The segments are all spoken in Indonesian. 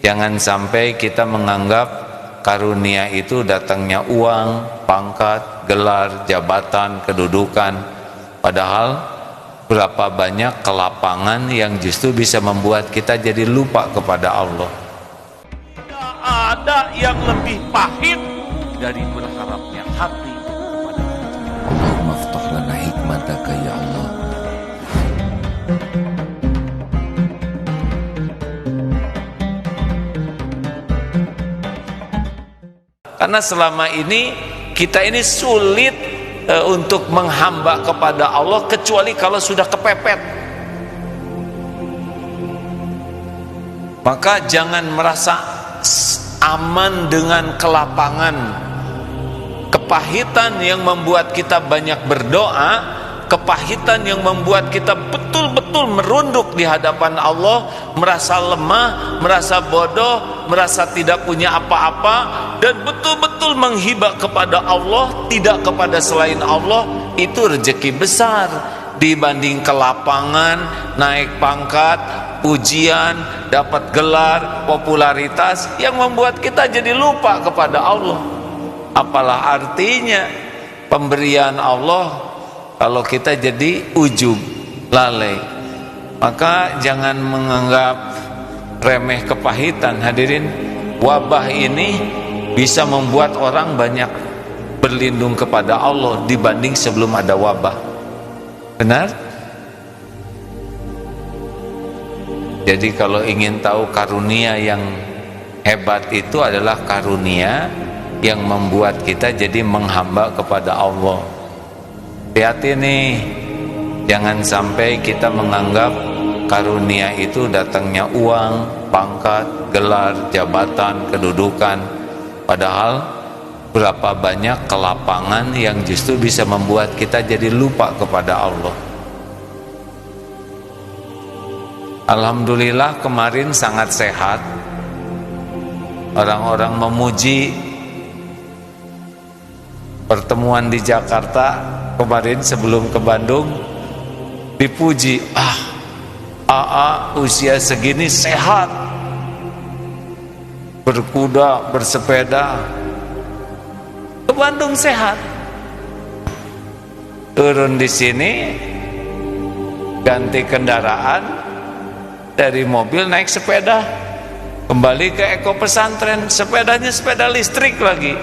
Jangan sampai kita menganggap karunia itu datangnya uang, pangkat, gelar, jabatan, kedudukan. Padahal berapa banyak kelapangan yang justru bisa membuat kita jadi lupa kepada Allah. Tidak ada yang lebih pahit dari berharapnya hati kepada Allah. Allahumma ftah lana hikmataka ya Allah. Karena selama ini kita ini sulit untuk menghamba kepada Allah kecuali kalau sudah kepepet. Maka jangan merasa aman dengan kelapangan, kepahitan yang membuat kita banyak berdoa, kepahitan yang membuat kita betul-betul merunduk di hadapan Allah, merasa lemah, merasa bodoh, merasa tidak punya apa-apa, dan betul-betul menghibah kepada Allah, tidak kepada selain Allah. Itu rezeki besar dibanding kelapangan, naik pangkat, ujian, dapat gelar, popularitas yang membuat kita jadi lupa kepada Allah. Apalah artinya pemberian Allah kalau kita jadi ujub, lalai. Maka jangan menganggap remeh kepahitan. Hadirin, wabah ini bisa membuat orang banyak berlindung kepada Allah dibanding sebelum ada wabah. Benar? Jadi kalau ingin tahu karunia yang hebat itu adalah karunia yang membuat kita jadi menghamba kepada Allah. Hati-hati nih, jangan sampai kita menganggap karunia itu datangnya uang, pangkat, gelar, jabatan, kedudukan. Padahal berapa banyak kelapangan yang justru bisa membuat kita jadi lupa kepada Allah. Alhamdulillah kemarin sangat sehat. Orang-orang memuji pertemuan di Jakarta kemarin sebelum ke Bandung, dipuji, AA usia segini sehat, berkuda, bersepeda ke Bandung sehat. Turun di sini ganti kendaraan, dari mobil naik sepeda, kembali ke Eko Pesantren, sepedanya sepeda listrik lagi.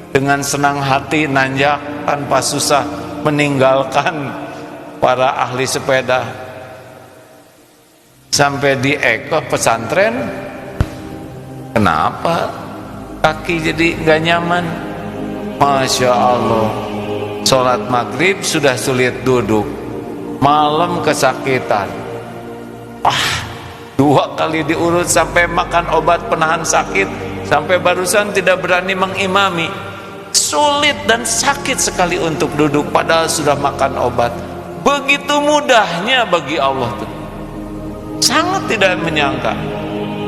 Dengan senang hati nanjak tanpa susah meninggalkan para ahli sepeda. Sampai di Eko Pesantren, kenapa kaki jadi nggak nyaman? Masya Allah, sholat maghrib sudah sulit duduk, malam kesakitan. 2 kali diurut sampai makan obat penahan sakit, sampai barusan tidak berani mengimami. Sulit dan sakit sekali untuk duduk padahal sudah makan obat. Begitu mudahnya bagi Allah tuh. Sangat tidak menyangka.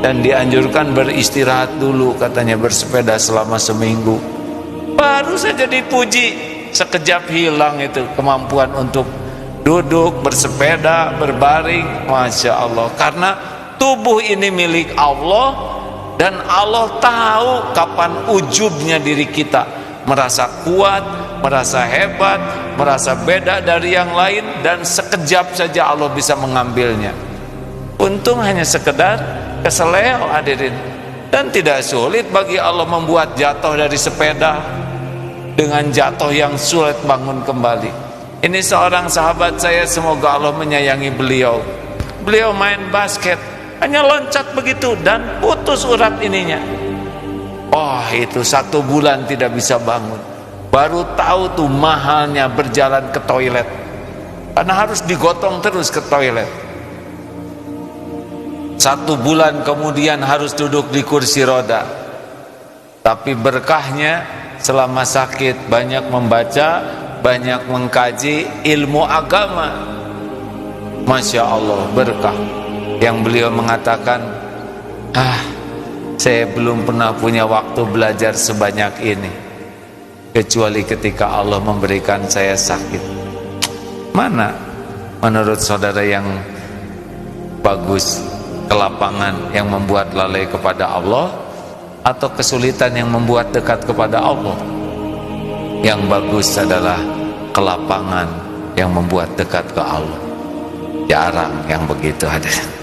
Dan dianjurkan beristirahat dulu, katanya bersepeda selama seminggu. Baru saja dipuji, sekejap hilang itu kemampuan untuk duduk, bersepeda, berbaring. Masya Allah. Karena tubuh ini milik Allah, dan Allah tahu kapan ujubnya diri kita, merasa kuat, merasa hebat, merasa beda dari yang lain, dan sekejap saja Allah bisa mengambilnya. Untung hanya sekedar keseleo, hadirin. Dan tidak sulit bagi Allah membuat jatuh dari sepeda dengan jatuh yang sulit bangun kembali. Ini seorang sahabat saya, semoga Allah menyayangi beliau. Beliau main basket, hanya loncat begitu dan putus urat ininya. Oh, itu 1 bulan tidak bisa bangun. Baru tahu tuh mahalnya berjalan ke toilet, karena harus digotong terus ke toilet. 1 bulan kemudian harus duduk di kursi roda. Tapi berkahnya selama sakit banyak membaca, banyak mengkaji ilmu agama. Masya Allah, berkah. Yang beliau mengatakan, saya belum pernah punya waktu belajar sebanyak ini, kecuali ketika Allah memberikan saya sakit. Mana menurut saudara yang bagus? kelapangan yang membuat lalai kepada Allah, atau kesulitan yang membuat dekat kepada Allah? Yang bagus adalah kelapangan yang membuat dekat ke Allah. Jarang yang begitu ada.